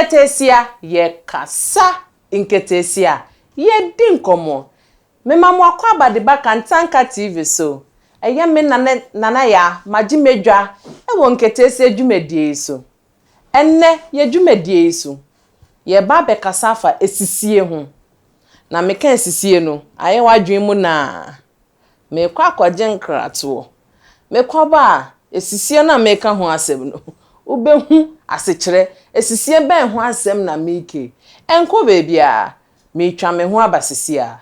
Nketesia ye kasa Nketesia ye dinkomo me mamu akwa abadeba kantanka TV so eye me nana ya magimedwa ewo Nketesia dwumedie so enne ye dwumedie so ye ba be kasa fa esisie ho na me kan esisie no aye wadwen mu na me kwa akwaje nkrato me kwa ba esisie na me ka ho asem no ubehu asechire esisie ben ho asem na meke enko bebia me twa me ho abasisia.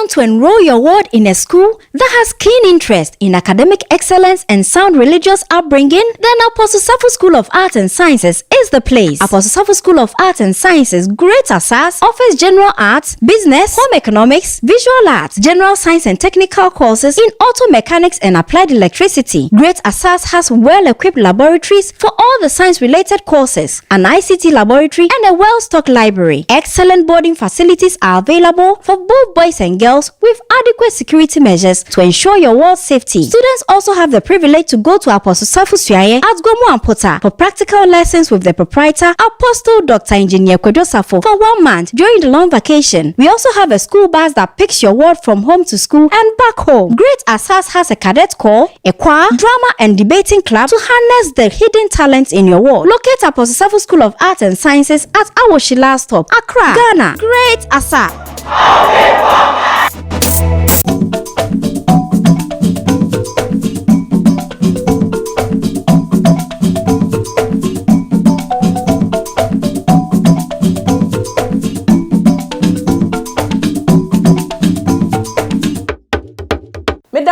To enroll your ward in a school that has keen interest in academic excellence and sound religious upbringing, then Apostle Safo School of Arts and Sciences is the place. Apostle Safo School of Arts and Sciences, Great Asas, offers general arts, business, home economics, visual arts, general science and technical courses in auto mechanics and applied electricity. Great Asas has well-equipped laboratories for all the science-related courses, an ICT laboratory, and a well-stocked library. Excellent boarding facilities are available for both boys and girls with adequate security measures to ensure your ward's safety. Students also have the privilege to go to Apostle Safo Suaye at Gomu Ampota for practical lessons with the proprietor, Apostle Dr. Engineer Kwedo Safo, for 1 month during the long vacation. We also have a school bus that picks your ward from home to school and back home. Great Asas has a cadet corps, a choir, drama and debating club to harness the hidden talents in your ward. Locate Apostle Safo School of Arts and Sciences at Awoshila Stop, Accra, Ghana. Great Asas.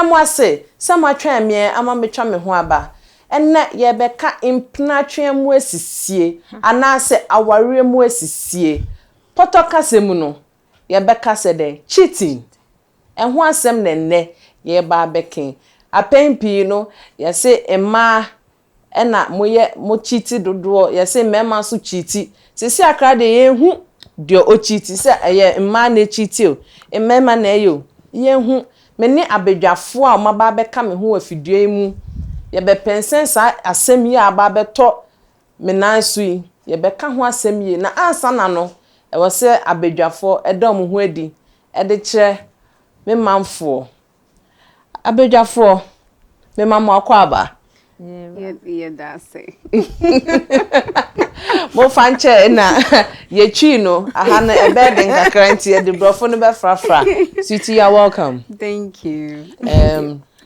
Mwase sama twan me ama metwa me ho aba enne ye beka impna twan mu asisie anase aware mu asisie potoka semu no ye beka se de cheating ho asem nenne ye ba beken apempi no ye se ema ena mo cheati dodo ye se mema so cheati sisi akra de ye hu de o cheati se ye ema na cheati o mema na yo ye hu meni abedwafo a maba beka me ho afidue mu ye be pensen sa asem yi aba beto me nanso yi ye beka ho asem yi na ansa na no e wo se abedwafo edom ho adi e de kire me manfo abedwafo me mama akwa aba yeah that's it. Mo fanche na ye twi no aha na ebeden kakranti e de brofo no be frafra. Sweetie, you're welcome. Thank you.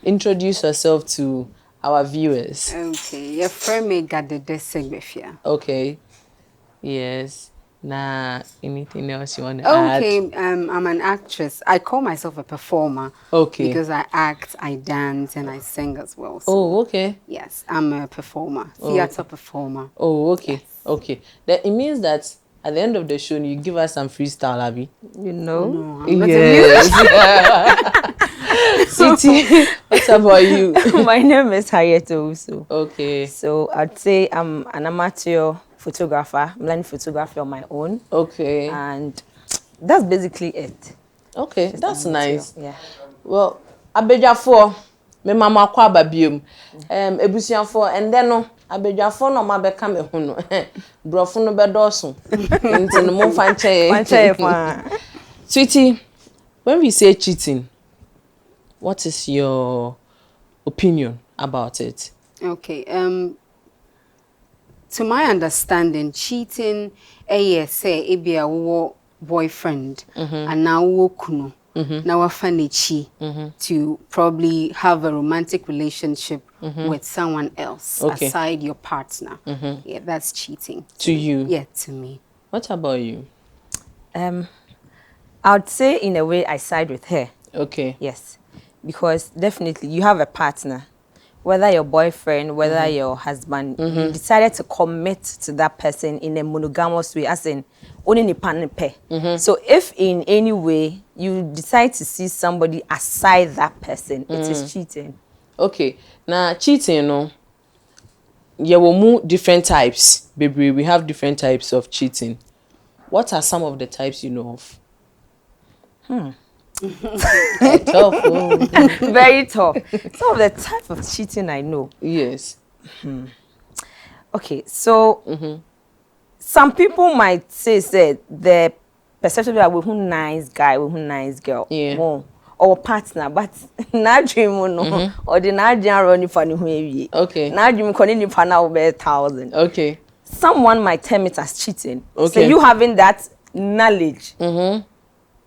Introduce yourself to our viewers. Okay, your friend me Gadede Segbefia. Okay. Yes. Nah, anything else you want to add? Okay, I'm an actress. I call myself a performer. Okay. Because I act, I dance, and I sing as well. So, oh, okay. Yes, I'm a performer, theater performer. Oh, okay. Yes. Okay. That it means that at the end of the show, you give us some freestyle, Abby. You know? No, I'm Yes. Sweetie, what about you? My name is Harriet Owusu. Okay. So I'd say I'm an amateur photographer. I'm learning photography on my own. Okay. And that's basically it. Okay, Just that's amateur. nice. Yeah. Well, abedwafo me mama kwa babiom. Ebusianfo and then no abedwafo no ma beka me hu no. Brofo no bedoso. Nti no mo fanche. Sweetie, when we say cheating, what is your opinion about it? Okay. To my understanding, cheating, say, be a boyfriend, and now kuno, now a funny to probably have a romantic relationship with someone else aside your partner. Yeah, that's cheating. To you? Yeah, to me. What about you? I'd say in a way I side with her. Okay. Yes. Because definitely you have a partner. Whether your boyfriend, whether your husband, you decided to commit to that person in a monogamous way, as in only ni pan pe. So if in any way you decide to see somebody aside that person, it is cheating. Okay. Now cheating, no. yeah, we different types, baby. We have different types of cheating. What are some of the types you know of? Tough. Very tough. Some of the type of cheating I know. Yes. Okay, so some people might say the perception that we're nice guy, we're nice girl, Yeah. or partner, but na dream no, or the na dream running for new. Okay. Na dream calling for now over 1,000. Okay. Someone might term it as cheating. Okay. So you having that knowledge,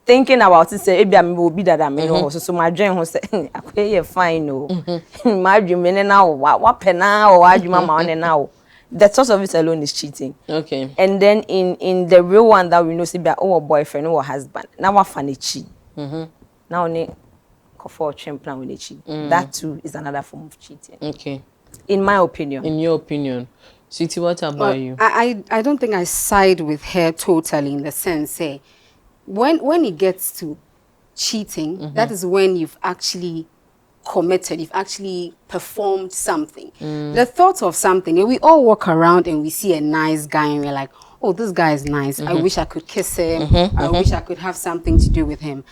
thinking about it, say, maybe I'm will be that I'm so my dream was say, okay, fine, no, my dream now, what penna or I dream my now. The source of it alone is cheating. Okay. And then in the real one that we know, say, our boyfriend or husband, now what funny cheat. Now only for plan with cheat. That too is another form of cheating. Okay. In my opinion. In your opinion. Sweetie, what about you? I don't think I side with her totally in the sense, say, when it gets to cheating, that is when you've actually committed, you've actually performed something. The thought of something, we all walk around and we see a nice guy and we're like, oh, this guy is nice. I wish I could kiss him. I wish I could have something to do with him.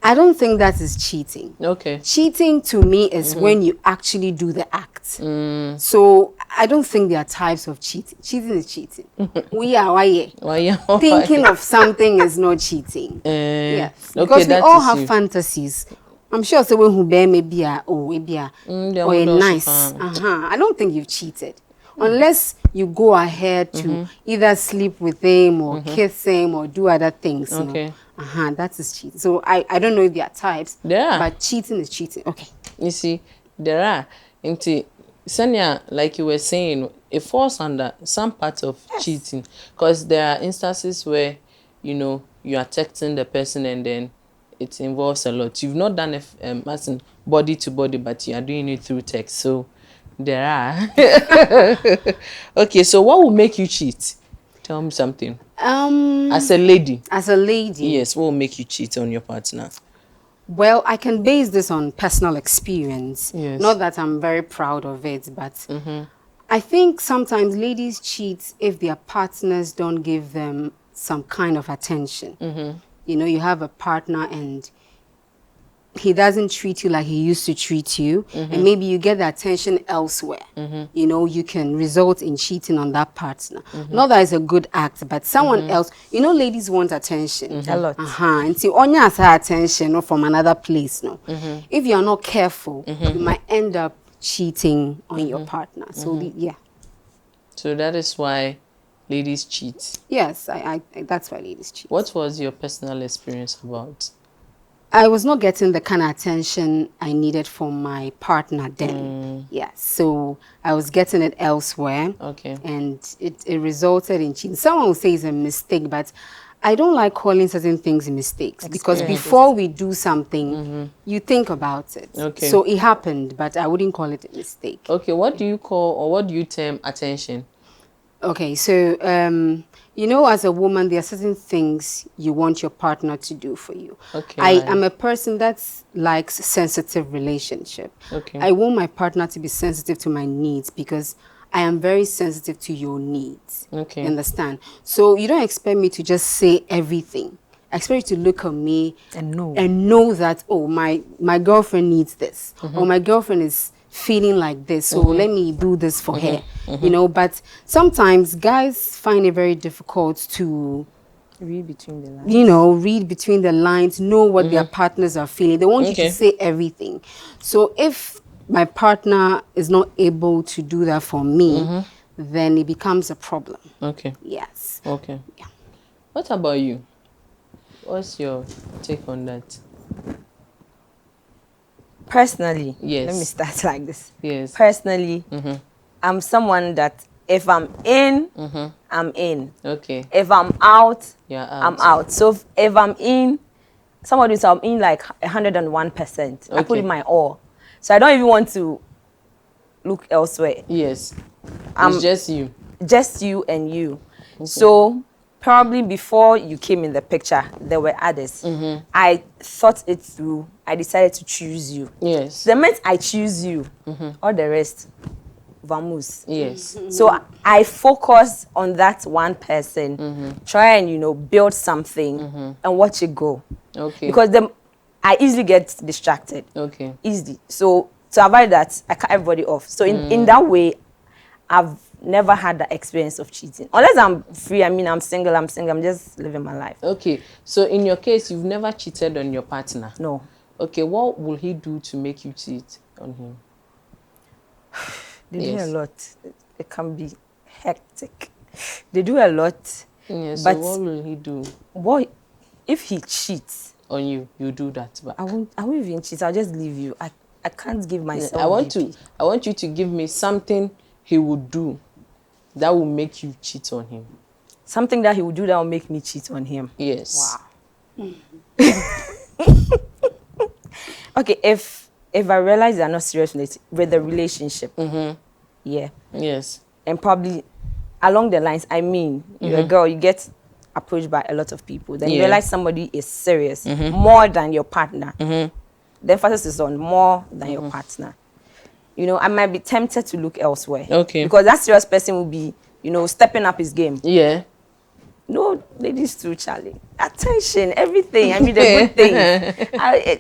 I don't think that is cheating. Okay. Cheating to me is when you actually do the act. So I don't think there are types of cheating. Cheating is cheating. We are thinking of something is not cheating. Yes. Because we all have fantasies. I'm sure someone who bear maybe or nice. I don't think you've cheated. Unless you go ahead to either sleep with him or kiss him or do other things. Okay. That is cheating. So I don't know if there are types. Yeah. But cheating is cheating. Okay. You see, there are. Sanya, like you were saying, it falls under some part of cheating. Because there are instances where, you are texting the person and then it involves a lot. You've not done a body to body, but you are doing it through text. So there are. Okay, so what will make you cheat? Tell me something. As a lady. As a lady. Yes, what will make you cheat on your partner? Well, I can base this on personal experience. Yes. Not that I'm very proud of it, but I think sometimes ladies cheat if their partners don't give them some kind of attention. You have a partner and he doesn't treat you like he used to treat you, and maybe you get the attention elsewhere. You can result in cheating on that partner. Not that it's a good act, but someone else, ladies want attention. A lot. And see, only has her attention from another place. No, if you are not careful, you might end up cheating on your partner. So yeah. So that is why ladies cheat. Yes, I that's why ladies cheat. What was your personal experience about? I was not getting the kind of attention I needed from my partner then. Yes, so I was getting it elsewhere. Okay. And it resulted in cheating. Someone will say it's a mistake, but I don't like calling certain things mistakes. Because before we do something, you think about it. Okay. So it happened, but I wouldn't call it a mistake. Okay, what do you call or what do you term attention? Okay, so, as a woman, there are certain things you want your partner to do for you. Okay. I am a person that likes sensitive relationship. Okay. I want my partner to be sensitive to my needs because I am very sensitive to your needs. Okay. You understand? So you don't expect me to just say everything. I expect you to look at me And know that, oh, my girlfriend needs this. Or my girlfriend is feeling like this, so let me do this for her. But sometimes guys find it very difficult to read between the lines. Read between the lines, know what their partners are feeling. They want you to say everything. So if my partner is not able to do that for me, then it becomes a problem. Okay. Yes. Okay. Yeah. What about you? What's your take on that? Personally, Yes. let me start like this. Yes. Personally, I'm someone that if I'm in, I'm in. Okay. If I'm out, Yeah. I'm out. So if I'm in, somebody says I'm in like 101%. I put in my all. So I don't even want to look elsewhere. Yes. It's just you. Just you and you. So probably before you came in the picture, there were others. I thought it through. I decided to choose you. Yes. The moment I choose you, all the rest vamos. Yes. So I focus on that one person, try and build something and watch it go. Okay. Because I easily get distracted. Okay. Easily. So to avoid that, I cut everybody off. So in that way, I've never had the experience of cheating. Unless I'm free, I'm single, I'm just living my life. Okay. So in your case, you've never cheated on your partner? No. Okay, what will he do to make you cheat on him? They do a lot. It can be hectic. They do a lot. Yeah, so but what will he do? What if he cheats on you? You do that back. I won't even cheat. I'll just leave you. I can't give myself. I want you to give me something he would do that will make you cheat on him. Something that he would do that will make me cheat on him. Yes. Wow. Okay, if I realize they're not serious with the relationship, yeah. Yes. And probably along the lines, you're a girl, you get approached by a lot of people. Then you realize somebody is serious more than your partner. The emphasis is on more than your partner. I might be tempted to look elsewhere. Okay. Because that serious person will be, stepping up his game. Yeah. No, ladies too, Charlie. Attention, everything. The good things.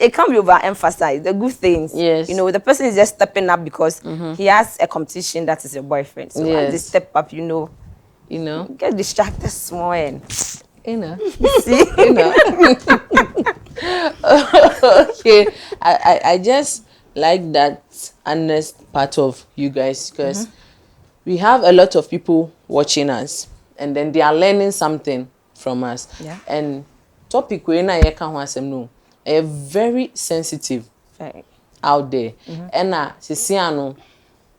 It can't be overemphasized. The good things. Yes. The person is just stepping up because he has a competition that is your boyfriend. So as they step up, get distracted small and see. Okay. I just like that honest part of you guys because we have a lot of people watching us. And then they are learning something from us. Yeah. And topic we na yeka ho asem no, very sensitive out there. And na sisia no,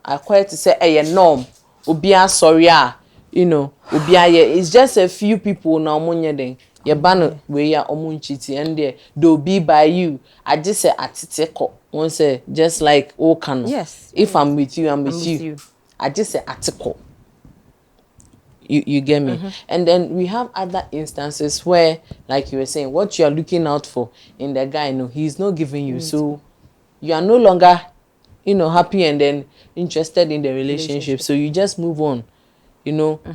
I quite to say norm. Obia sorry obia it's just a few people na omunye den. Ye ban we ya omunchiti and there do be by you. I just say atiteko. One say just like Okano. Yes. If I'm with you, I'm with you. I just say atiko. You get me? And then we have other instances where, like you were saying, what you are looking out for in the guy, he's not giving you. So you are no longer, happy and then interested in the relationship. So you just move on.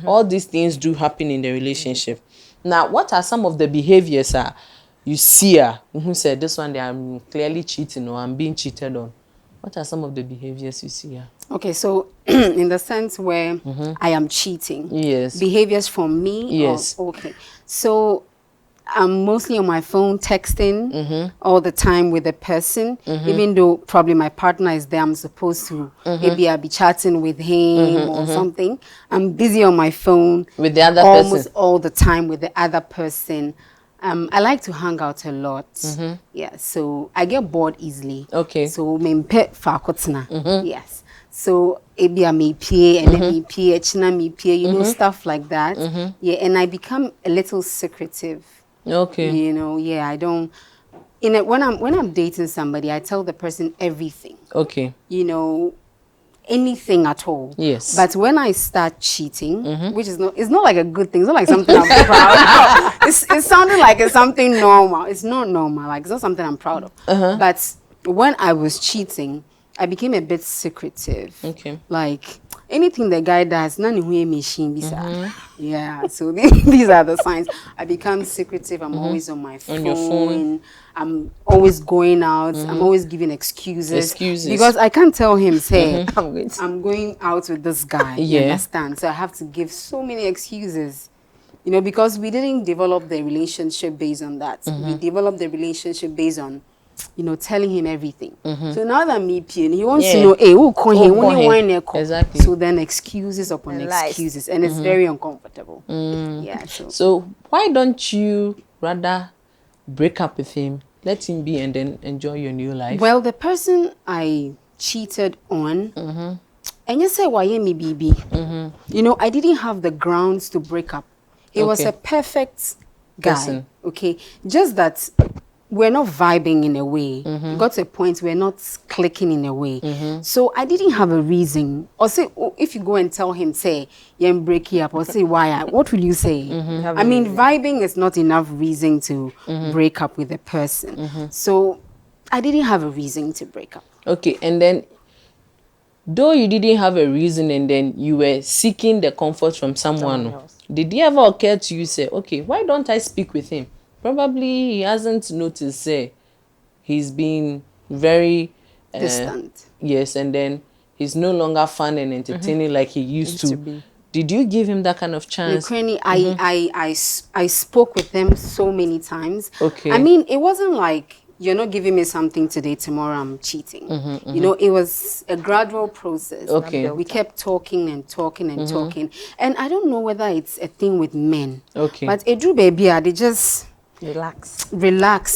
All these things do happen in the relationship. Now, what are some of the behaviors you see who said this one, I'm clearly cheating or I'm being cheated on? What are some of the behaviors you see? Okay, so in the sense where I am cheating, yes, behaviors from me. Yes. Okay, so I'm mostly on my phone texting all the time with a person, even though probably my partner is there. I'm supposed to maybe I'll be chatting with him or something. I'm busy on my phone with the other almost person all the time with the other person. I like to hang out a lot. Yeah, so I get bored easily. Okay. So mempe fakotna. Yes. So maybe I may pay and then me pay, china me pay, stuff like that. Yeah, and I become a little secretive. Okay. I don't. When I'm dating somebody, I tell the person everything. Okay. Anything at all. Yes. But when I start cheating, which it's not like a good thing. It's not like something I'm proud of. It's sounding like it's something normal. It's not normal. Like it's not something I'm proud of. But when I was cheating, I became a bit secretive. Okay. Like anything the guy does, none who machine bisa. Yeah. So these are the signs. I become secretive. I'm always on my phone. On your phone. I'm always going out. I'm always giving excuses. Because I can't tell him, say, I'm going out with this guy. Yeah. You understand? So I have to give so many excuses. Because we didn't develop the relationship based on that. We developed the relationship based on telling him everything. So now that me peeing, he wants to know, hey, who call him? Only one exactly. So then excuses upon excuses, and it's very uncomfortable. Yeah. So why don't you rather break up with him, let him be, and then enjoy your new life? Well, the person I cheated on, and you say why me BB. I didn't have the grounds to break up. He was a perfect guy. Person. Okay, just that. We're not vibing in a way. Got to a point we're not clicking in a way. So I didn't have a reason. Or say, if you go and tell him, say, you're breaking up, or say, why? What will you say? Vibing is not enough reason to break up with a person. So I didn't have a reason to break up. Okay, and then though you didn't have a reason and then you were seeking the comfort from someone else, did it ever occur to you, say, okay, why don't I speak with him? Probably he hasn't noticed, say, he's been very distant. Yes, and then he's no longer fun and entertaining like he used to be. Did you give him that kind of chance? I spoke with them so many times. Okay. I mean, it wasn't like, you're not giving me something today, tomorrow I'm cheating. You know, it was a gradual process. Okay. We kept talking and talking and talking. And I don't know whether it's a thing with men. Okay. But Edu baby, they just relax.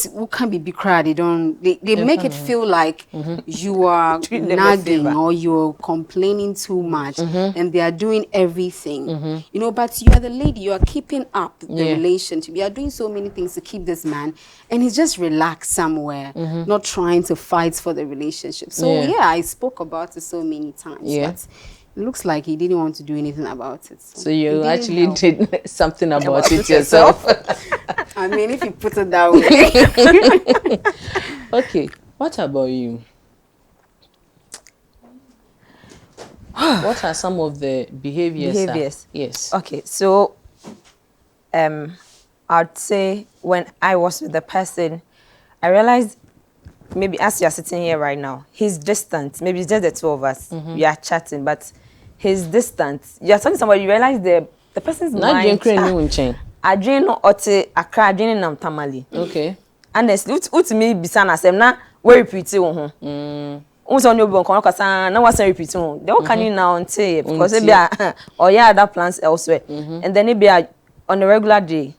Who can be cried? They make it feel like you are nagging or you're complaining too much, and they are doing everything. You know, but you are the lady, you are keeping up the relationship. You are doing so many things to keep this man, and he's just relaxed somewhere, not trying to fight for the relationship. So I spoke about it so many times. But it looks like he didn't want to do anything about it. So you actually did something about it yourself. I mean, if you put it that way. Okay, what about you? What are some of the behaviors? Yes. Okay, so I'd say when I was with the person, I realized, maybe as you're sitting here right now, he's distant. Maybe it's just the two of us. We are chatting, but he's distant. You're talking to somebody, you realize the person's mind. Adreno ote akra adreno nam tamale. Okay. Honestly, ultimately bisana sem na we repeat wo ho. Unso only obi kono kasa na was repeat wo. They can you now until because they be or other plans elsewhere. And then it be on a regular day.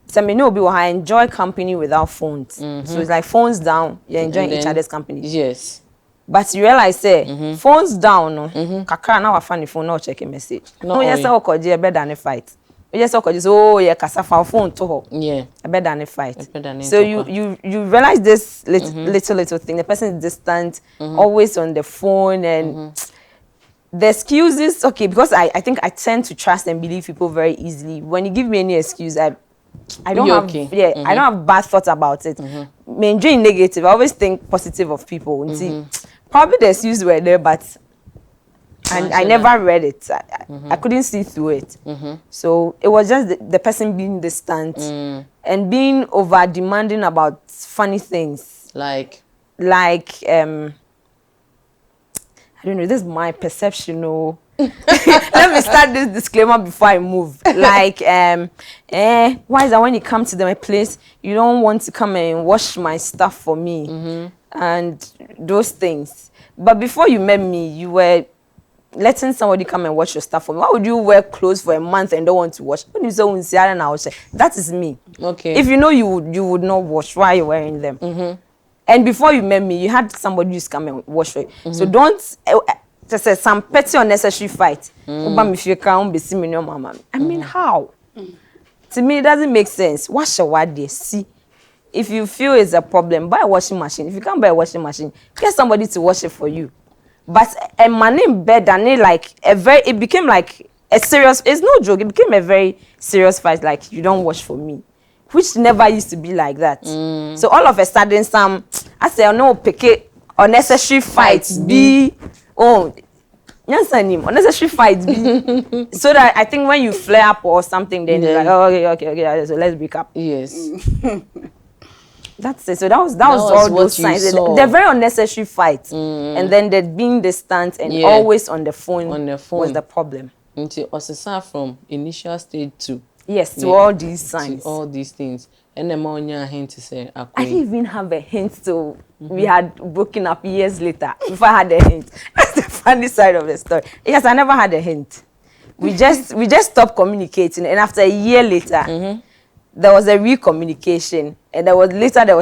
So me know I enjoy company without phones. So it's like phones down, you're enjoying each other's company. Yes. But you realize say phones down no. Kakra na wa fan the phone no check a message. No yes say okoje better than a fight. Yes, okay. So yeah, kasa phone to her. Yeah, better than a fight. So you realize this little thing. The person is distant, always on the phone, and the excuses. Okay, because I think I tend to trust and believe people very easily. When you give me any excuse, I don't have I don't have bad thoughts about it. Maintain negative. I always think positive of people. See, probably the excuses were there, but. And I never read it. I couldn't see through it. So it was just the person being distant and being over demanding about funny things. Like I don't know, this is my perception. No. Let me start this disclaimer before I move. Like why is that when you come to my place, you don't want to come and wash my stuff for me? And those things. But before you met me, you were letting somebody come and wash your stuff for me. Why would you wear clothes for a month and don't want to wash? When you say that is me. Okay. If you know you would not wash, why are you wearing them? And before you met me, you had somebody just come and wash for you. So don't just say some petty unnecessary fight. I mean, how? To me, it doesn't make sense. Wash your word, see. If you feel it's a problem, buy a washing machine. If you can't buy a washing machine, get somebody to wash it for you. But a man in bed and it became like a serious, it's no joke, it became a very serious fight, like you don't wash for me, which never used to be like that. So all of a sudden I say, no, pick unnecessary fights be, unnecessary fights be, so that I think when you flare up or something, then you're like, oh, okay, so let's break up. Yes. That's it. So that was all those signs. They're very unnecessary fights. And then they're being distant and always on the phone. Was the problem. Until Osisa from initial stage to to all these signs. To all these things. And the more you hint to say, I didn't even have a hint till we had broken up years later. Before I had a hint. That's the funny side of the story. Yes, I never had a hint. We just stopped communicating, and after a year later. There was a recommunication, and there was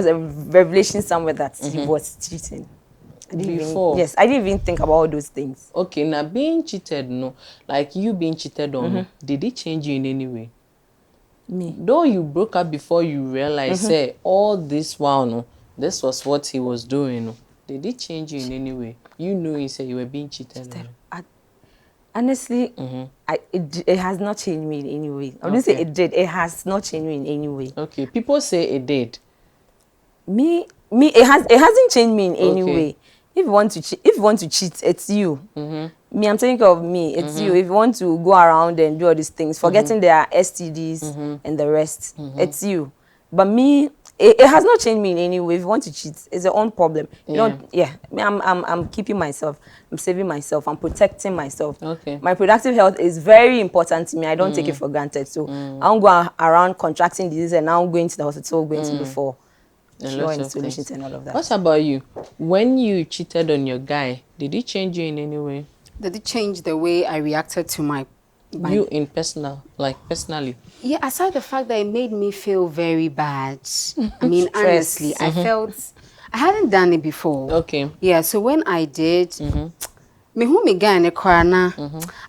a revelation somewhere that he was cheating. I didn't even think about all those things. Okay, now being cheated, no, like you being cheated on, did it change you in any way? Me, though you broke up before you realized, say all this while, no, this was what he was doing. No, did it change you in any way? You knew you said you were being cheated on. Honestly, it has not changed me in any way. I wouldn't say it did. It has not changed me in any way. Okay, people say it did. Me, it hasn't changed me in any way. if you want to cheat, it's you. Me, I'm thinking of me. It's you. If you want to go around and do all these things, forgetting there are STDs and the rest, it's you. But me, it has not changed me in any way. If you want to cheat, it's your own problem. You don't. Yeah. I'm keeping myself. I'm saving myself. I'm protecting myself. Okay. My reproductive health is very important to me. I don't take it for granted. So I don't go around contracting disease and now going to the hospital, going to look for cure and solutions and all of that. What about you? When you cheated on your guy, did it change you in any way? Did it change the way I reacted to my you in personally? Yeah, aside the fact that it made me feel very bad. I mean, honestly, I hadn't done it before. Okay. Yeah, so when I did,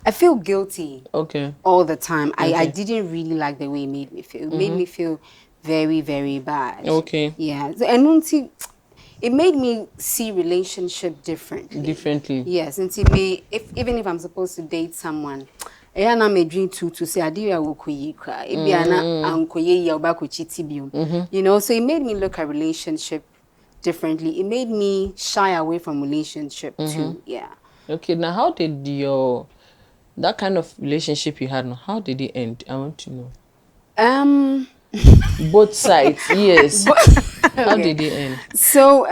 I feel guilty. Okay. All the time. I didn't really like the way it made me feel. It made me feel very, very bad. Okay. Yeah. And it made me see relationship differently. Yes, and even if I'm supposed to date someone, I dream to say I will cry. You know, so it made me look at relationship differently. It made me shy away from relationship too. Yeah. Okay, now how did that kind of relationship you had, how did it end? I want to know. Both sides, yes. How did it end? So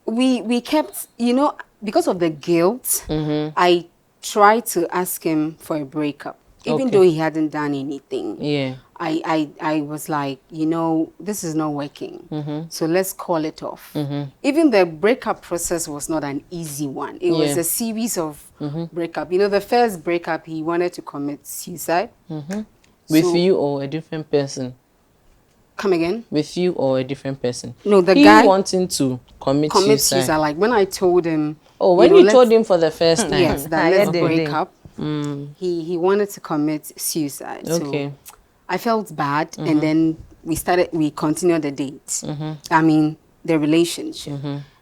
we kept, you know, because of the guilt, I tried to ask him for a breakup, even though he hadn't done anything. Yeah. I was like, you know, this is not working. So let's call it off. Even the breakup process was not an easy one. It was a series of breakup. You know, the first breakup, he wanted to commit suicide. With you or a different person? Come again? With you or a different person? No, the guy wanting to commit suicide. Like when I told him. Oh, when you told him for the first time. Yes, that let's break up. He wanted to commit suicide. Okay. So I felt bad, and then we continued the date. I mean, the relationship.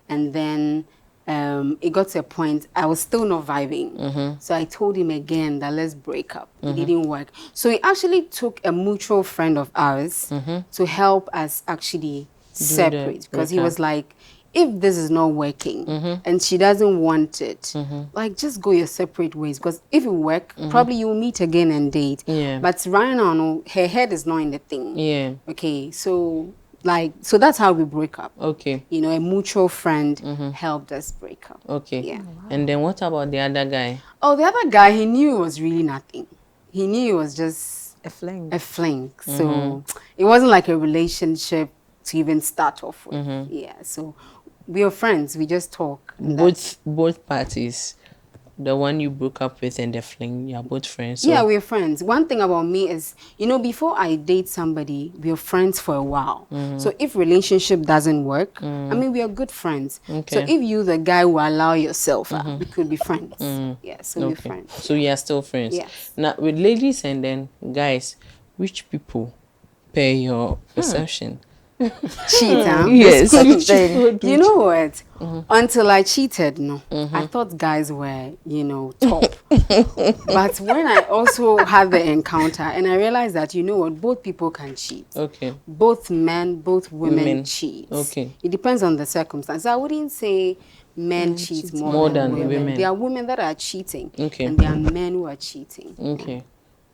And then it got to a point I was still not vibing. So I told him again that let's break up. It didn't work. So he actually took a mutual friend of ours to help us actually separate, because he was like, if this is not working and she doesn't want it, like just go your separate ways. Because if it work, probably you'll meet again and date. Yeah. But right now, no, her head is not in the thing. Yeah. Okay, so that's how we break up. Okay. You know, a mutual friend helped us break up. Okay. Yeah. And then what about the other guy? Oh, the other guy, he knew it was really nothing. He knew it was just a fling. So it wasn't like a relationship to even start off with. Yeah. So we are friends. We just talk. Both parties. The one you broke up with and the fling, you are both friends. So. Yeah, we're friends. One thing about me is, you know, before I date somebody, we're friends for a while. So if relationship doesn't work, I mean, we are good friends. Okay. So if you, the guy, will allow yourself, we could be friends. Yeah, so we're friends. So you are still friends. Yes. Now, with ladies and then guys, which people pay your perception? Cheat, huh? Yes. You know what? Until I cheated, I thought guys were, you know, top. But when I also had the encounter and I realized that, you know what, both people can cheat. Okay. Both men, both women cheat. Okay. It depends on the circumstance. I wouldn't say men cheat more than women. There are women that are cheating. Okay. And there are men who are cheating. Okay.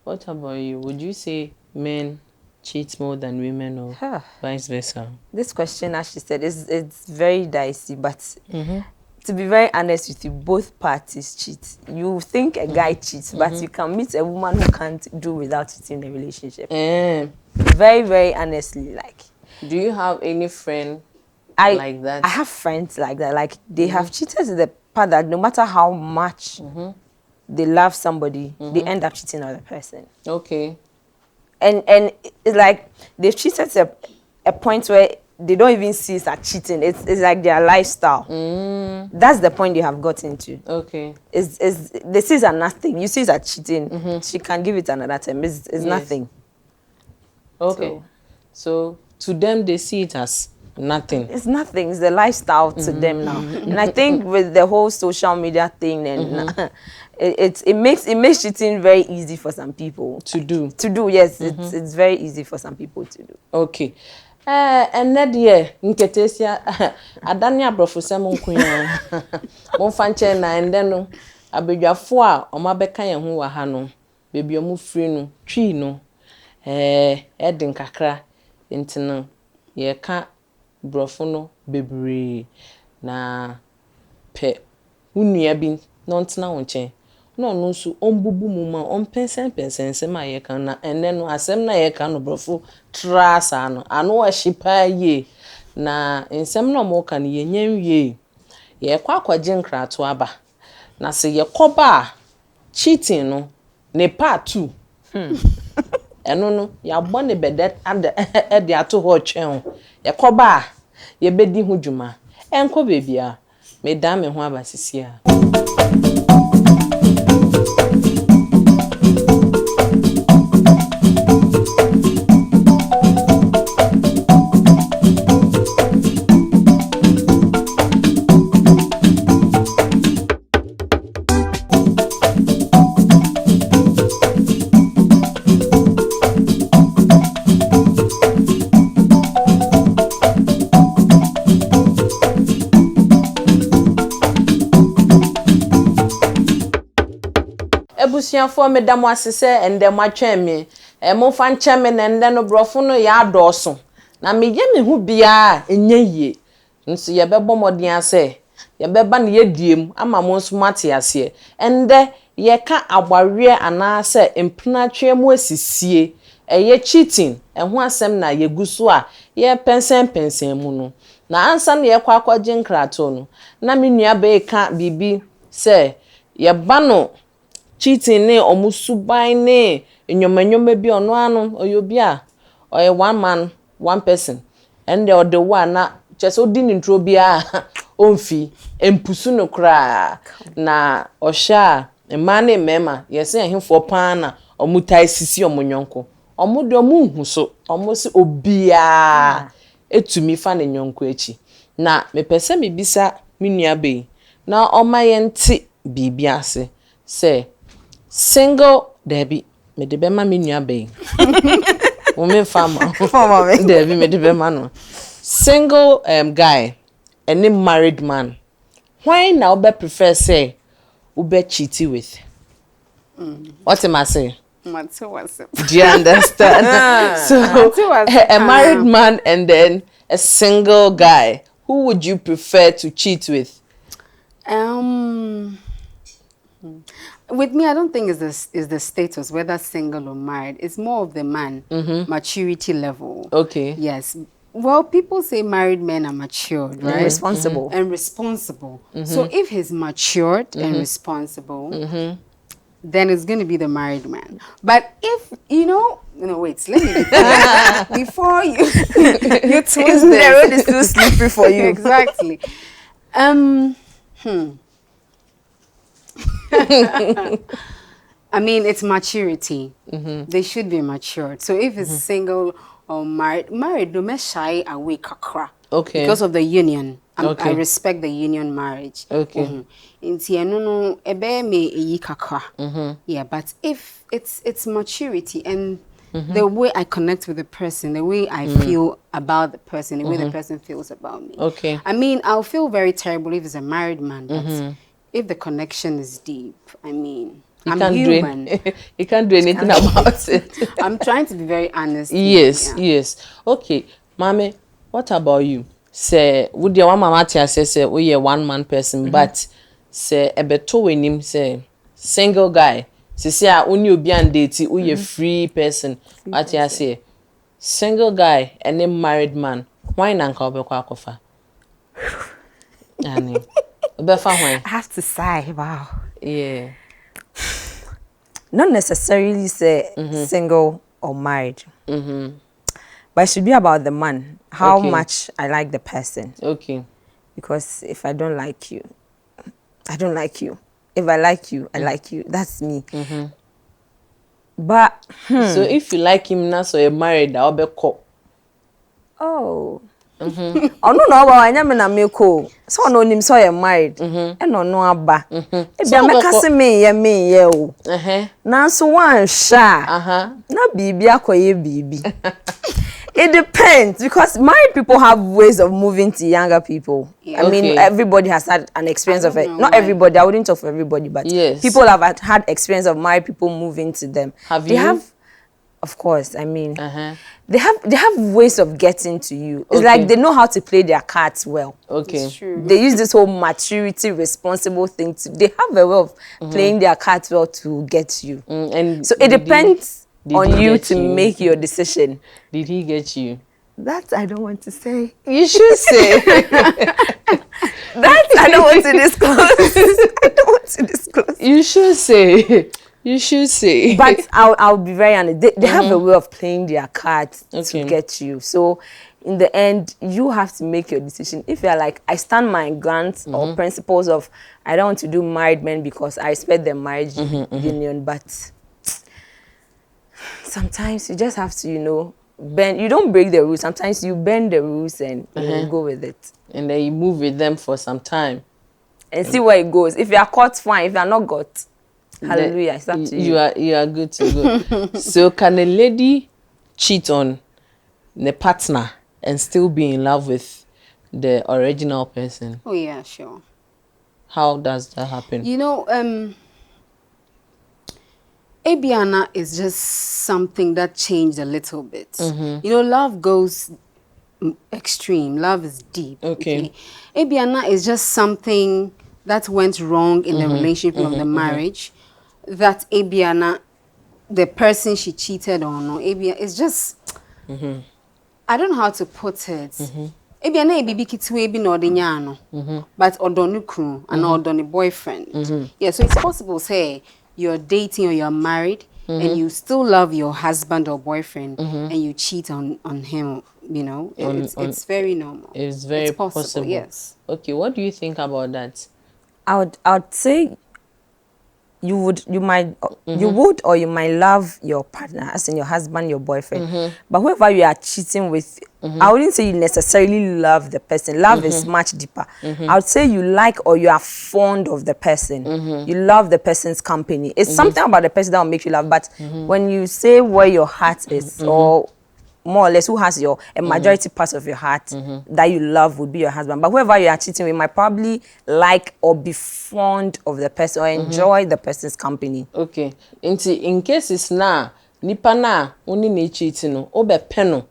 What about you? Would you say men cheat more than women or vice versa? This question, as she said, it's very dicey, but to be very honest with you, both parties cheat. You think a guy cheats, but you can meet a woman who can't do without cheating in a relationship. Very, very honestly, like. Do you have any friend like that? I have friends like that. Like, they have cheated to the part that no matter how much they love somebody, they end up cheating on the person. Okay. And it's like they've cheated to a point where they don't even see it as cheating. It's like their lifestyle. That's the point they have gotten to. Okay. They see it as nothing. You see it as cheating. She can give it another time. It's nothing. Okay. So to them, they see it as nothing. It's nothing. It's the lifestyle to them now. And I think with the whole social media thing, and it makes cheating very easy for some people to do. Yes, it's very easy for some people to do. Okay. enne de Nketesia adane abrofosem nkoya mo fanche na ende no abedwafo a omabeka ye ho wa ha no bebi omu free no twi no edin kakra entino ye ka brofo no bebre na pe unua bi no ntena wo nchen no no so ombubu mu ma ompensen ma ye kan na enne no asem na ye kan no brofo trasa no anu ahyipa ye na ensem no mo kan ye nyanwie ye kwakwaje nkrato aba na se ye koba cheating no ne part 2 eno no ya bɔ ne bedet ade de ato ho twen ye koba ye bedi ho dwuma enko bebia me da me ho abasisia ebusuafo medam asese ende matwen me mo fa ncheme na ende no brofo no ya adoso na meye me hu bia enye nso ye bebo modin ase ye beba na ye diem ama mo nso mate ase ende ye ka agbawe anase empnatwe mu asisie eye cheating ho asem na ye guso a ye pensen mu no na ansa na ye kwakwaje nkrato no na me nua be ka bibi se ye ba no cheating ne omusuban ne enyomanyoma bi ono anu oyobia oye one man one person and the one na cheso di ntro bia onfi empusu no kra na osha ema ne mema yese ahemfo paa na omutai sisi omonyonko omude omuhu so omosi obia etumi fa ne nyonko echi na mepese mebisa menua be na omayenti bibia ase se single Debbie me de bema me nua be women farmer Debbie me de bema no single guy and a married man why now be prefer say ube cheat with what am I say do you understand so a married man and then a single guy who would you prefer to cheat with With me, I don't think is the status, whether single or married. It's more of the man maturity level. Okay. Yes. Well, people say married men are matured, right? Responsible. And responsible. So if he's matured and responsible, then it's going to be the married man. But if, wait, let me before you twist the road is too slippery for you. Exactly. I mean, it's maturity. They should be matured. So if it's single or married, do me shy away kakra. Okay. Because of the union. Okay. I respect the union marriage. Okay. No, ebe me eyi kakra. Yeah, but if it's maturity and the way I connect with the person, the way I feel about the person, the way the person feels about me. Okay. I mean, I'll feel very terrible if it's a married man, but if the connection is deep, I mean, I'm human. You can't do anything about it. I'm trying to be very honest. Yes, yeah. yes. Okay, Mame, what about you? Say, would your mama say we are one man person, but say a beto him say single guy. Say only obi and date we a free person. What you say? Single guy and a married man. Why nanka obekwa kofa? Yani. I have to sigh. Wow. Yeah. Not necessarily say single or married. But it should be about the man. How much I like the person. Okay. Because if I don't like you, I don't like you. If I like you, I like you. That's me. But so if you like him now, so you're married, I'll be caught. Oh. Oh no, I never na meko. So no nim so you're married. And no aba. If you make us me ye o. Na so one sha. Na bibi akoye bibi. It depends, because married people have ways of moving to younger people. Yeah. I mean, everybody has had an experience of it. Not why. everybody. I wouldn't talk for everybody, but Yes. people have had experience of married people moving to them. Have you? Of course. I mean, Uh-huh. they have ways of getting to you. It's Okay. like they know how to play their cards well. Okay. It's true. They use this whole maturity, responsible thing to. They have a way of playing their cards well to get you. And So it depends did on he you get to you? make your decision. Did he get you? That I don't want to say. You should say. That I don't want to disclose. I don't want to disclose. You should say. You should say. But I'll be very honest. They have a way of playing their cards Okay. to get you. So in the end, you have to make your decision. If you're like, I stand my grants or principles of, I don't want to do married men because I respect the marriage union, but sometimes you just have to, bend. You don't break the rules. Sometimes you bend the rules and you go with it. And then you move with them for some time. And see where it goes. If you are caught, fine. If you are not caught, hallelujah, it's up to you. You are good to go. So can a lady cheat on the partner and still be in love with the original person? Oh yeah, sure. How does that happen? Abiana is just something that changed a little bit. Love goes extreme. Love is deep. Okay. Abiana is just something that went wrong in the relationship of the marriage. That Abiana, the person she cheated on, or Abiana, is just, I don't know how to put it. Abiana bibi kitwe bi na odinyano, but odonu kru and odonu boyfriend. Yeah, so it's possible, say, you're dating or you're married and you still love your husband or boyfriend and you cheat on him, it's very normal. It's very possible, yes. Okay, what do you think about that? I would say you would or you might love your partner, as in your husband, your boyfriend. But whoever you are cheating with, I wouldn't say you necessarily love the person. Love is much deeper. I would say you like or you are fond of the person. You love the person's company. It's something about the person that will make you laugh. But when you say where your heart is, or more or less who has a majority part of your heart that you love would be your husband. But whoever you are cheating with might probably like or be fond of the person or enjoy the person's company. Okay. In case it's na nipa na oni ne cheating no obe peno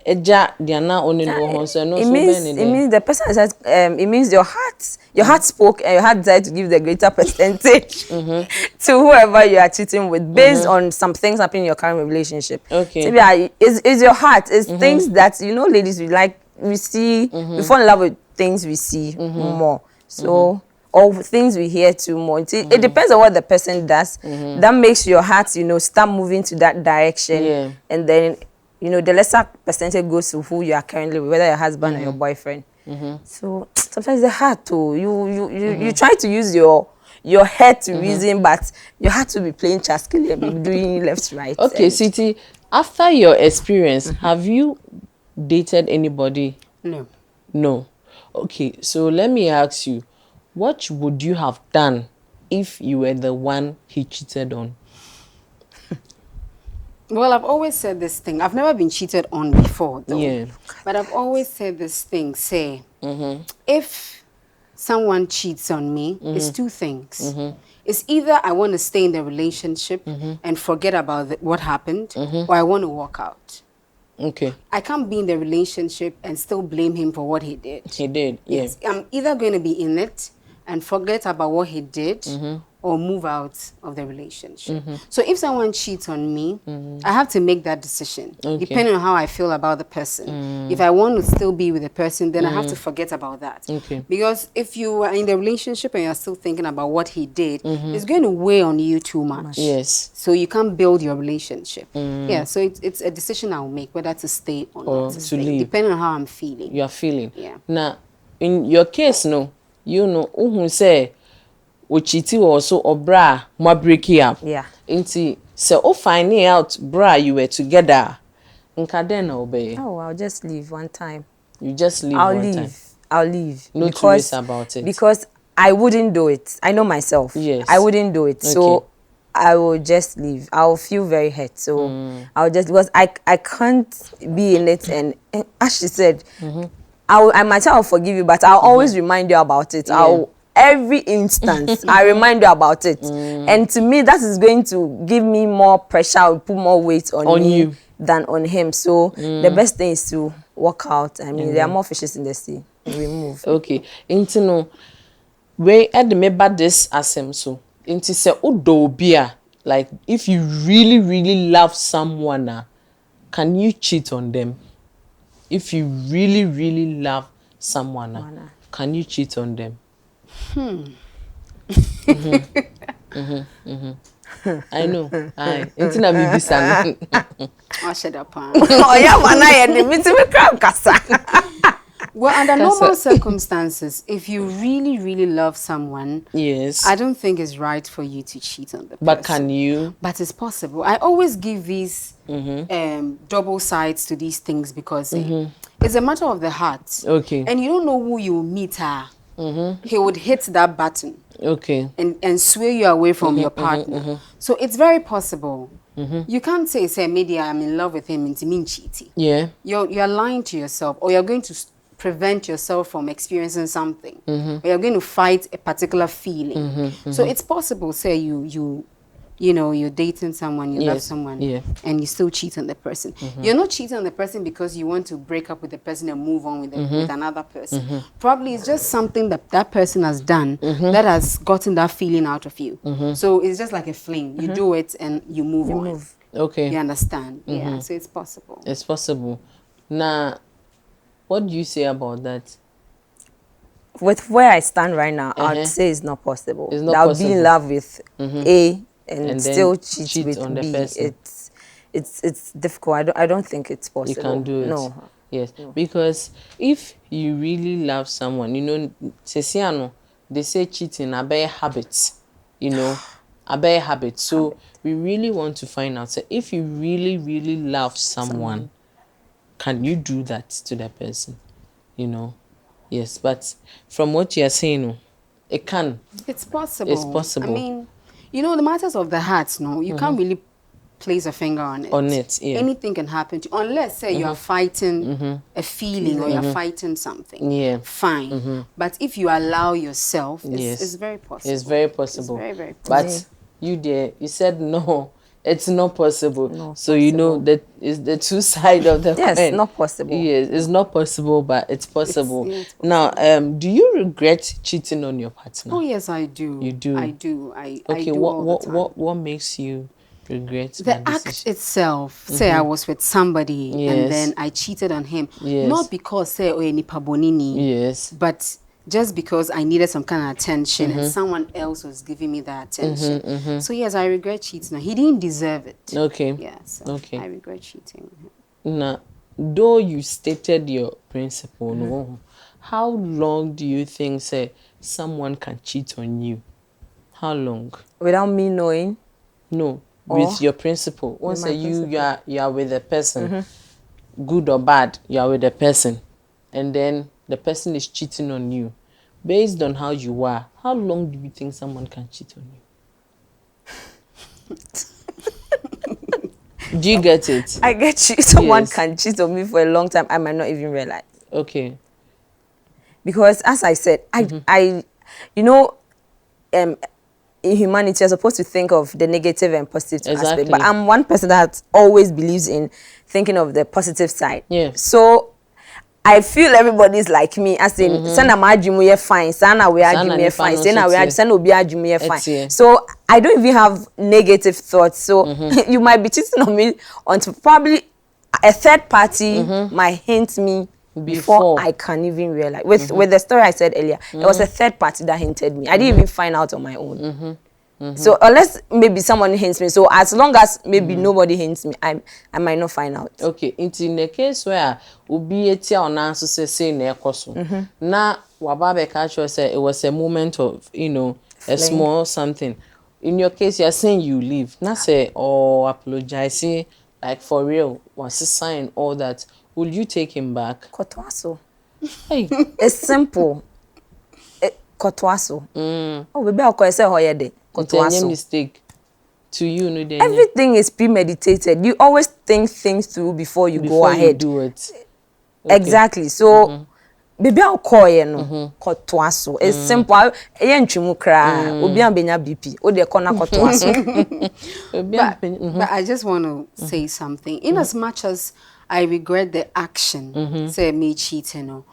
eja dia na oni no ho so no so it means the person says it means your heart spoke and your heart decided to give the greater percentage to whoever you are cheating with based on some things happening in your current relationship. Okay. So it's your heart. It's things that ladies we see we fall in love with things we see more. So or things we hear too more. It depends on what the person does. That makes your heart, start moving to that direction. Yeah. And then the lesser percentage goes to who you are currently with, whether your husband or your boyfriend. So sometimes it's hard to you try to use your head to reason, but your heart to be playing chess, be doing left right. Okay, Siti, after your experience, have you dated anybody? No. No. Okay, so let me ask you, what would you have done if you were the one he cheated on? Well, I've always said this thing. I've never been cheated on before, though. Yeah. But I've always said this thing, say, if someone cheats on me, it's two things. It's either I want to stay in the relationship and forget about what happened, or I want to walk out. Okay. I can't be in the relationship and still blame him for what he did. He did, yeah. Yes, I'm either going to be in it and forget about what he did or move out of the relationship. So if someone cheats on me, I have to make that decision, depending on how I feel about the person. If I want to still be with the person, then I have to forget about that. Okay. Because if you are in the relationship and you're still thinking about what he did, it's going to weigh on you too much. Yes. So you can't build your relationship. Yeah, so it's a decision I'll make, whether to stay or not to stay, leave. depending on how I'm feeling. You are feeling. Yeah. Now, in your case, no, who say, Uchiti also or bra, ma break it up. Yeah. Inti, so finding out, bra, you were together. Nkadena obey. Oh, I'll just leave one time. You just leave I'll one leave. time. I'll leave. No two ways about it. Because I wouldn't do it. I know myself. Yes. I wouldn't do it. So I will just leave. I will feel very hurt. So I'll just, because I can't be in it. And as she said, I myself will forgive you, but I'll always remind you about it. Yeah. Every instance, I remind you about it. And to me, that is going to give me more pressure, put more weight on me you than on him. So the best thing is to walk out. I mean, there are more fishes in the sea. We move. Okay. Into no, we had the member this as him so. Into say udobia, like if you really, really love someone, can you cheat on them? If you really, really love someone, can you cheat on them? I know. I. Into na bibi san. I shut up. Oh yeah, man, I had the meeting with crab kasa. Well, under normal circumstances, if you really, really love someone, Yes. I don't think it's right for you to cheat on the person. But can you? But it's possible. I always give these double sides to these things because it's a matter of the heart. Okay. And you don't know who you meet her. He would hit that button. Okay. And sway you away from your partner. So it's very possible. You can't say, maybe I'm in love with him, into mean cheating. Yeah. You're lying to yourself, or you're going to prevent yourself from experiencing something, or you're going to fight a particular feeling. So it's possible, say you know, you're dating someone, you love someone, and you still cheat on the person. You're not cheating on the person because you want to break up with the person and move on with, with another person. Probably it's just something that person has done that has gotten that feeling out of you. So it's just like a fling. You do it and you move on. Okay. You understand? Yeah, so it's possible. It's possible. Now, what do you say about that? With where I stand right now, I'd say it's not possible. It's not I'll possible. be in love with A and still cheat cheat with on B. the person. It's difficult. I don't think it's possible. You can do it. No. Yes. No. Because if you really love someone, you know, Sesiano, they say cheating are bad habits. You know, a bad habit. So we really want to find out. So if you really, really love someone, can you do that to that person? You know? Yes. But from what you are saying, it can. It's possible. It's possible. I mean, you know, the matters of the heart, no, you can't really place a finger on it. On it, yeah. Anything can happen to you, unless, say, you are fighting a feeling or you're fighting something. Yeah. Fine. But if you allow yourself, it's very possible. It's very possible. It's very, very possible. But you there, you said no, it's not possible. No, so you know that is the two sides of the yes, coin. not possible. Yes, it's not possible, but it's possible. It's possible. Now, do you regret cheating on your partner? Oh yes, I do. You do. I do. I Okay, do all the time. what makes you regret The that act decision? itself, say I was with somebody and then I cheated on him, not because say nipa bonini, Yes. but just because I needed some kind of attention and someone else was giving me that attention. So yes, I regret cheating. He didn't deserve it. Okay. Yes. Yeah, so Okay. I regret cheating. Now, though you stated your principle, no, how long do you think say someone can cheat on you? How long? Without me knowing? No, with your principle. Once you are with a person, good or bad, you are with a person, and then the person is cheating on you. Based on how you are, how long do you think someone can cheat on you? Do you get it? I get you. Someone can cheat on me for a long time. I might not even realize. Okay. Because as I said, I you know, in humanity, you're supposed to think of the negative and positive aspect. But I'm one person that always believes in thinking of the positive side. Yeah. So I feel everybody's like me. As in, sana ma adwumu fine, sana we adwumu fine, sana obi adwumu fine. So I don't even have negative thoughts. So you might be cheating on me until probably a third party might hint me before I can even realize. With the story I said earlier, it was a third party that hinted me. I didn't even find out on my own. So unless maybe someone hints me, so as long as maybe nobody hints me, I might not find out. Okay, in the case where obi etia ona so say na ekoso na wababe catch you say it was a moment of, you know, a small something. In your case, you're saying you leave, not say or apologizing, like for real, was a sign all that. Will you take him back? Kotwaso. Hey, it's simple. Kotwaso. Oh, baby, I'll call say hoyede. it's a mistake. To you, no, everything is premeditated. You always think things through before you go ahead. You do it. Okay. Exactly. So, baby, I'll call you. No, call twaso. It's simple. Yen chimu kra. Obi ambenya BP. O de kona call twaso. But I just want to say something. In as much as I regret the action, say me cheating,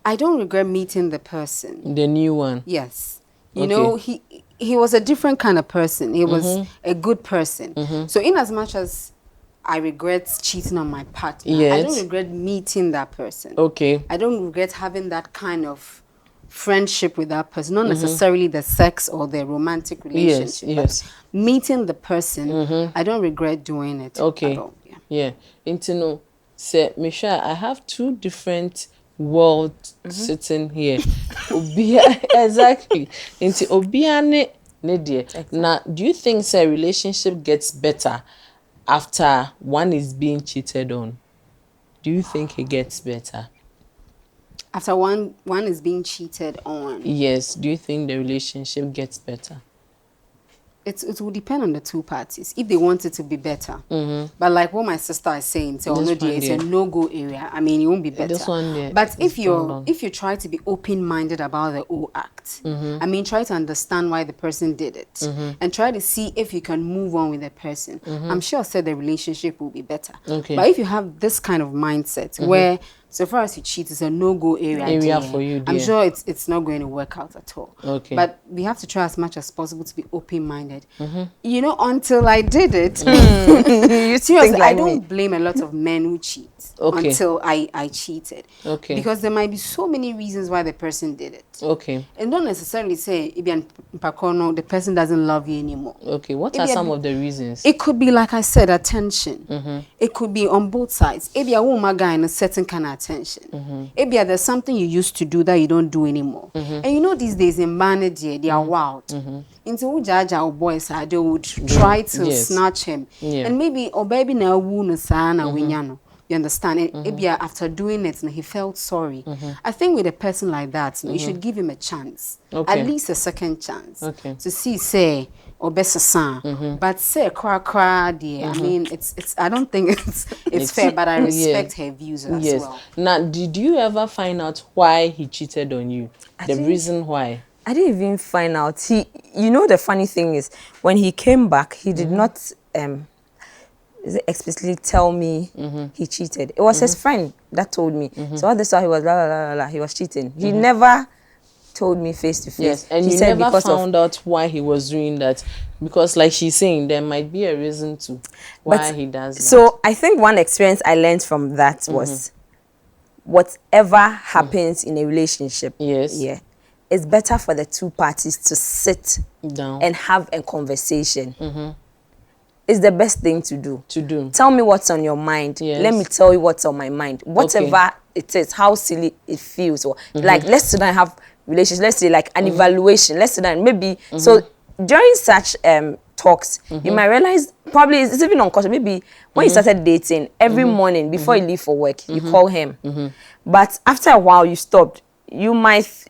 I don't regret meeting the person. The new one. Yes. You know, he was a different kind of person. He was a good person. So in as much as I regret cheating on my partner, I don't regret meeting that person. Okay. I don't regret having that kind of friendship with that person, not necessarily the sex or the romantic relationship. Yes. But meeting the person, I don't regret doing it at all. Yeah. Into no, say, Michelle, I have two different worlds sitting here. Exactly. Into Obiane Nedia. Now, do you think say relationship gets better after one is being cheated on? Do you think it gets better? After one is being cheated on? Yes. Do you think the relationship gets better? It will depend on the two parties if they want it to be better. But like what my sister is saying, so it's a no-go area. I mean, it won't be better. This one, but if you try to be open-minded about the whole act, I mean, try to understand why the person did it, and try to see if you can move on with the person. I'm sure the relationship will be better. Okay. But if you have this kind of mindset where so far as you cheat, it's a no-go area for you, I'm sure it's not going to work out at all. Okay. But we have to try as much as possible to be open-minded. You know, until I did it, seriously, I don't blame a lot of men who cheat until I cheated. Okay. Because there might be so many reasons why the person did it. Okay. And don't necessarily say, the person doesn't love you anymore. Okay. What are some of the reasons? It could be, like I said, attention. It could be on both sides. Maybe a woman guy in a certain kind of attention. Maybe there's something you used to do that you don't do anymore. And you know these days in Banadi, they are wild. Into Ujaja or boys, they would try to snatch him. And maybe or baby na wound sana winyano. You understand? And maybe after doing it, he felt sorry. I think with a person like that, you should give him a chance. At least a second chance. To see, say, or best son. But say cra dear. I mean, it's I don't think it's fair, but I respect her views as well. Now, did you ever find out why he cheated on you? The reason why? I didn't even find out. You know, the funny thing is, when he came back, he did not explicitly tell me he cheated. It was his friend that told me. So all this while he was he was cheating. He never told me face to face. Yes, and you never found out why he was doing that, because like she's saying, there might be a reason to why he does that. So I think one experience I learned from that was whatever happens in a relationship, it's better for the two parties to sit down and have a conversation. It's the best thing to do. Tell me what's on your mind. Let me tell you what's on my mind. Whatever it is, how silly it feels, or like let's sit down and have relations. Let's say like an evaluation. Let's sit down. Maybe so during such talks, you might realize probably it's even unconscious. Maybe when you started dating, every morning before you leave for work, you call him. But after a while, you stopped. You might.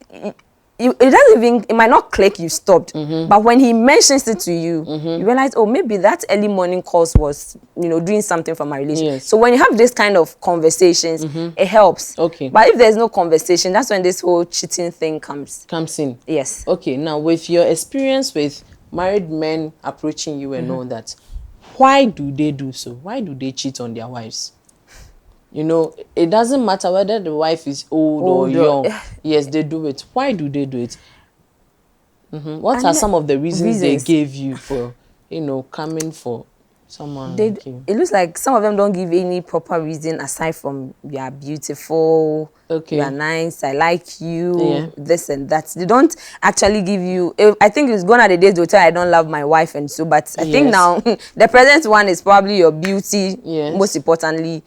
It might not click you stopped, but when he mentions it to you, you realize, oh, maybe that early morning calls was, doing something for my relationship. So when you have this kind of conversations, it helps. Okay. But if there's no conversation, that's when this whole cheating thing comes in. Yes. Okay. Now, with your experience with married men approaching you and all that, why do they do so? Why do they cheat on their wives? It doesn't matter whether the wife is old or young. Yes, they do it. Why do they do it? What are some of the reasons they gave you for, coming for someone like you? It looks like some of them don't give any proper reason aside from you are beautiful, you are nice, I like you, this and that. They don't actually give you. I think it's gone are the days they'll tell I don't love my wife and so. But I think now the present one is probably your beauty. Most importantly,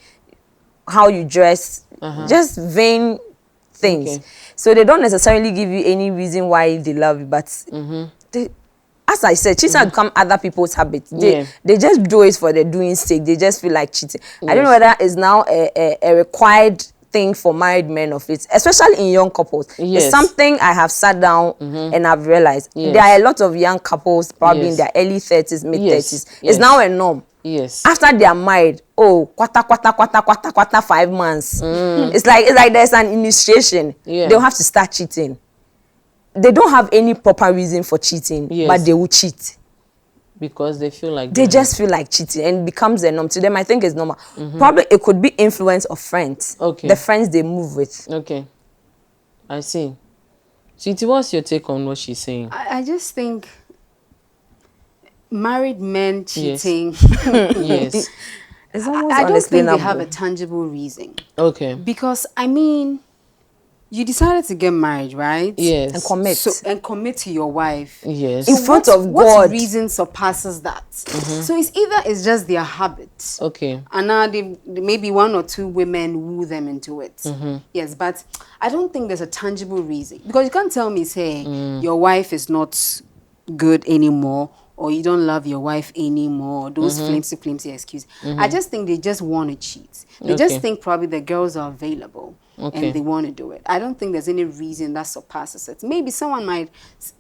how you dress, just vain things. So they don't necessarily give you any reason why they love you, but they, as I said, cheating has become other people's habits. They just do it for the doing sake. They just feel like cheating. I don't know whether it's now a required thing for married men of it, especially in young couples. Yes. It's something I have sat down and I've realized. Yes. There are a lot of young couples, probably in Yes. their early 30s, mid 30s. Yes. It's Yes. now a norm. Yes. After they are married, quarter, 5 months. It's like there's an initiation. Yeah. They'll have to start cheating. They don't have any proper reason for cheating, Yes. but they will cheat. Because they feel like They just feel like cheating, and it becomes a norm. To them, I think it's normal. Probably it could be influence of friends. Okay. The friends they move with. Okay. I see. Sweetie, what's your take on what she's saying? I just think married men cheating. Yes. It's almost I don't think they unexplainable. have a tangible reason. Okay. Because I mean, you decided to get married, right? Yes. And commit. And commit to your wife. Yes. In front of What God. reason surpasses that? So it's either it's just their habit. Okay. And now maybe one or two women woo them into it. Yes, but I don't think there's a tangible reason. Because you can't tell me, say, your wife is not good anymore, or you don't love your wife anymore, those flimsy excuses. I just think they just want to cheat. They Okay. just think probably the girls are available. Okay. And they want to do it. I don't think there's any reason that surpasses it. Maybe someone might,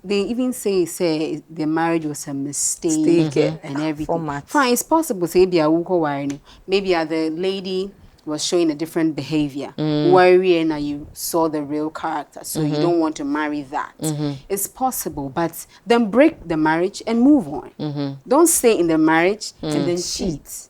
they even say the marriage was a mistake and everything. Format. Fine, it's possible. Say, maybe the lady was showing a different behavior. Worry, and you saw the real character, so you don't want to marry that. It's possible, but then break the marriage and move on. Don't stay in the marriage and then cheat.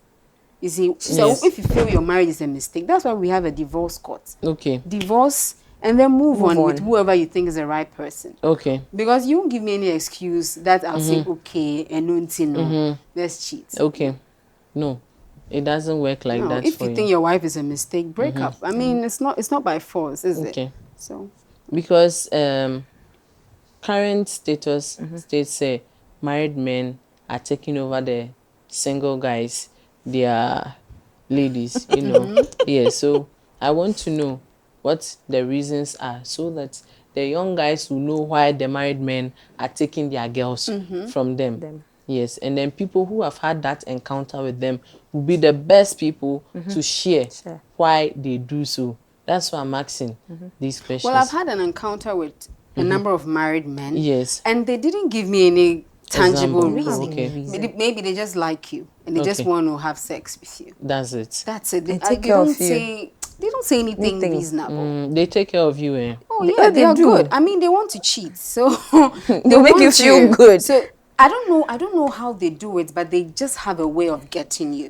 You see, so Yes. if you feel your marriage is a mistake, that's why we have a divorce court. Okay. Divorce and then move on with whoever you think is the right person. Okay. Because you won't give me any excuse that I'll say okay and no, let's cheat. Okay. No. It doesn't work like No, that if for you think your wife is a mistake, break up. I mean, it's not by force, is Okay. it? So Because current status states say married men are taking over the single guys, their ladies, you know. Yeah, so I want to know what the reasons are so that the young guys will know why the married men are taking their girls from them. Yes, and then people who have had that encounter with them will be the best people to share why they do so. That's why I'm asking these questions. well, I've had an encounter with a number of married men. Yes. And they didn't give me any tangible Example. reason. Okay. Maybe they just like you and they just Okay. want to have sex with you. That's it. That's it. They take care of you. They don't say anything Anything. reasonable. They take care of you, eh? Oh Yeah, yeah, they they are do. good. I mean, they want to cheat, so They'll make you feel good. So I don't know how they do it, but they just have a way of getting you.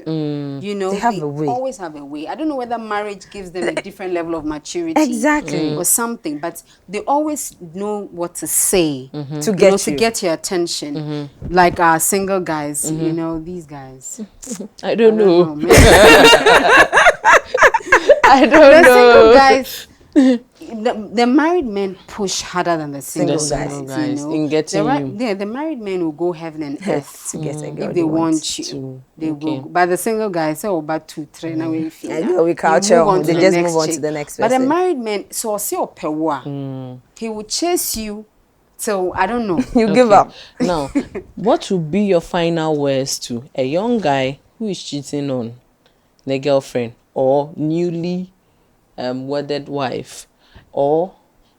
You know, They have a way. Always have a way. I don't know whether marriage gives them a different level of maturity, Exactly. or something, but they always know what to say To get to you. get your attention. Like our single guys, you know, these guys. I don't know. man. I The don't single know. guys, the married men push harder than the single, single guys, guys you know? in getting you. Yeah, the married men will go heaven and earth To get a girl if they want you. to. They Okay. will. But the single guys say about 2, 3 now we feel. Yeah, we culture, they just move on to the next But the person. married men, so see pewa, he will chase you till I don't know. You give up. Now, what would be your final words to a young guy who is cheating on the girlfriend or newly wedded wife, or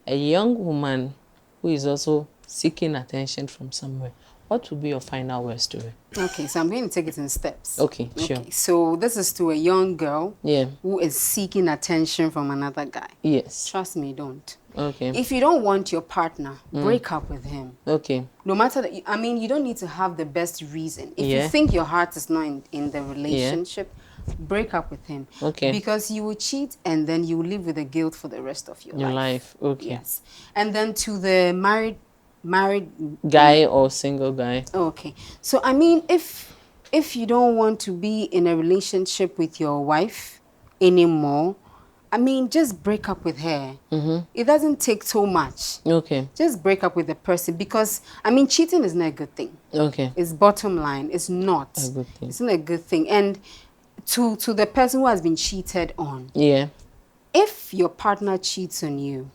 a young woman who is also seeking attention from somewhere? What would be your final words to her? Okay, so I'm going to take it in steps. Okay, sure. So this is to a young girl Yeah. who is seeking attention from another guy. Yes. Trust me, don't. Okay. If you don't want your partner, break up with him. Okay. No matter, I mean, you don't need to have the best reason. If Yeah. you think your heart is not in the relationship, break up with him. Okay. Because you will cheat and then you will live with the guilt for the rest of your Your life. life. Okay. Yes. And then to the married Guy or single guy. okay. So I mean, if you don't want to be in a relationship with your wife anymore, I mean, just break up with her. It doesn't take so much. Okay. Just break up with the person, because I mean, cheating is not a good thing. Okay. It's bottom line. It's not A good thing. It's not a good thing. And to the person who has been cheated on, Yeah. if your partner cheats on you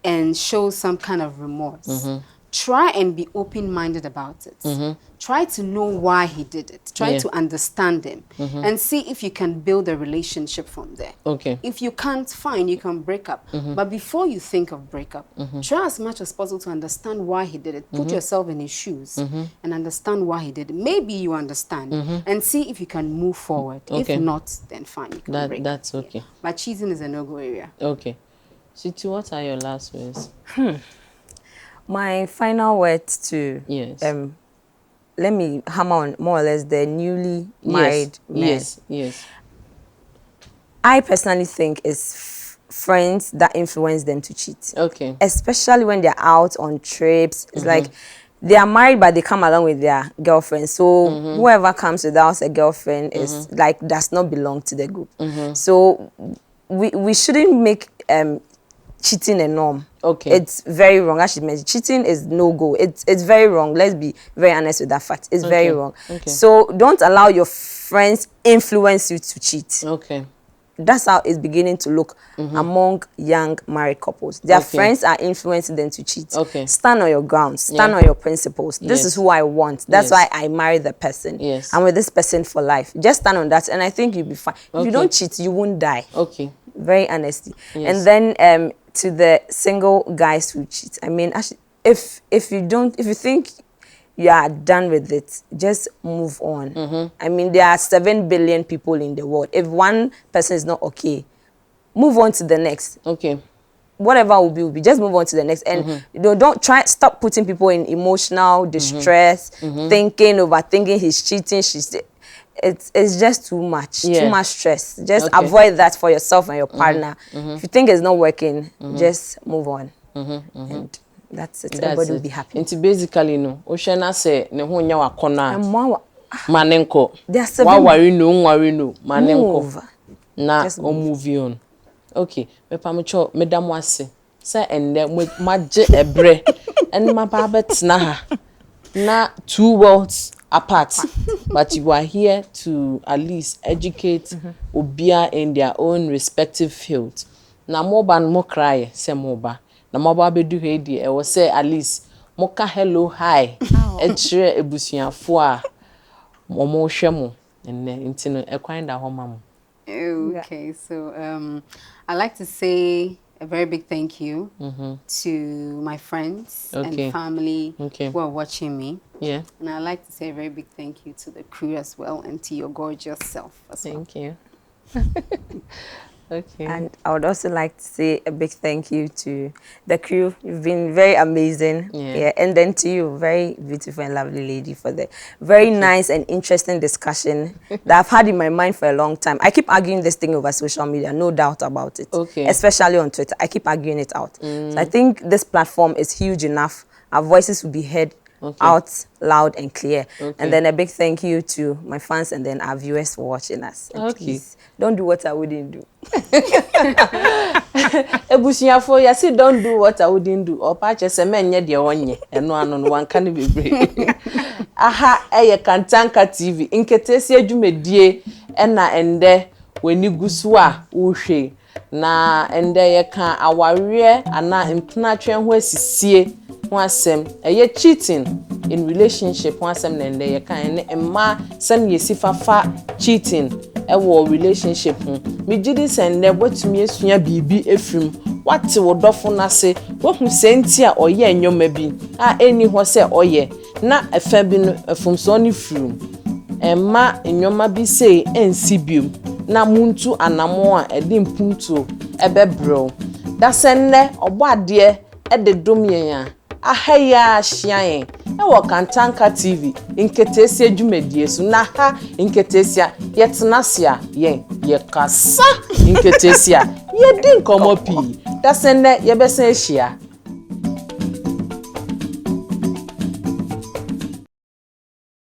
and shows some kind of remorse, try and be open-minded about it. Try to know why he did it. Try to understand him and see if you can build a relationship from there. Okay. If you can't, fine, you can break up. But before you think of breakup, try as much as possible to understand why he did it. Put yourself in his shoes and understand why he did it. Maybe you understand and see if you can move forward. Okay. If not, then fine, you can break. That's okay. Yeah. But cheating is a no-go area. Okay. Sweetie, what are your last words? My final words to Yes. let me hammer on more or less the newly married men. Yes. I personally think it's friends that influence them to cheat. Okay. Especially when they're out on trips. It's like they are married, but they come along with their girlfriend. So whoever comes without a girlfriend is like does not belong to the group. So we shouldn't make cheating a norm. Okay. It's very wrong. As she mentioned, cheating is no go. It's very wrong. Let's be very honest with that fact. It's very wrong. Okay. So don't allow your friends influence you to cheat. Okay. That's how it's beginning to look among young married couples. Their friends are influencing them to cheat. Okay. Stand on your grounds. Stand on your principles. This is who I want. That's why I married the person. Yes. I'm with this person for life. Just stand on that, and I think you'll be fine. If you don't cheat, you won't die. Okay. Very honesty. Yes. And then to the single guys who cheat. I mean, actually, if you think you are done with it, just move on. I mean, there are 7 billion people in the world. If one person is not okay, move on to the next. Okay. Whatever will be, just move on to the next. And don't stop putting people in emotional distress, overthinking he's cheating, it's just too much, too much stress. Just avoid that for yourself and your partner. If you think it's not working, just move on. And that's it. Everybody will be happy. And basically, no, Oshana say ne ho nya wakona. Manenko. There's Wa worry no, manenko. Na Just o move on. Okay, me pamocho medam wase. Say ende maje ebre and my baba tena ha. Na 2 worlds apart, but you are here to at least educate obia in their own respective fields. Na moba mo cry say moba. Na moba be do hedi e wo say at least moka hello hi e kire ebusuafo a mo hwe mo enne ntino e kwan da ho ma. Okay, so I'd like to say a very big thank you to my friends and family who are watching me. Yeah. And I'd like to say a very big thank you to the crew as well and to your gorgeous self as well. Thank you. Okay. And I would also like to say a big thank you to the crew. You've been very amazing. Yeah. And then to you, very beautiful and lovely lady, for the very nice and interesting discussion that I've had in my mind for a long time. I keep arguing this thing over social media, no doubt about it. Okay. Especially on Twitter. I keep arguing it out. So I think this platform is huge enough. Our voices will be heard out loud and clear. And then a big thank you to my fans and then our viewers for watching us. And please, don't do what I wouldn't do. Ebusuafo ya say don't do what I wouldn't do. Or pa che se menye de onye. Eno ano no wan kan bebre. Aha eye Kantanka TV. Nketesia adwumedie na ende weni gusu a uhwe. Na ende ye kan aware ana mpena twen ho asisie ho asem. Eye cheating in relationship ho asem na ende ye kan ne emma sem yesifafa cheating ewo relationship me gidi sende botumi esua bibi efrim wate wodofo na se wohu senti a oye enyoma bi a eni ho se oye na efa bi no efumso ni frum emma enyoma bi sei ensi biom na muntu anamo a edi mpuntu ebebro da senne obo ade ede domyen a ahaya ahyian ewo Kantanka TV Nketesia adwumedie so na ha Nketesia yetenasia ye kasa Nketesia ye di nkomo pi da senne ye besen ehia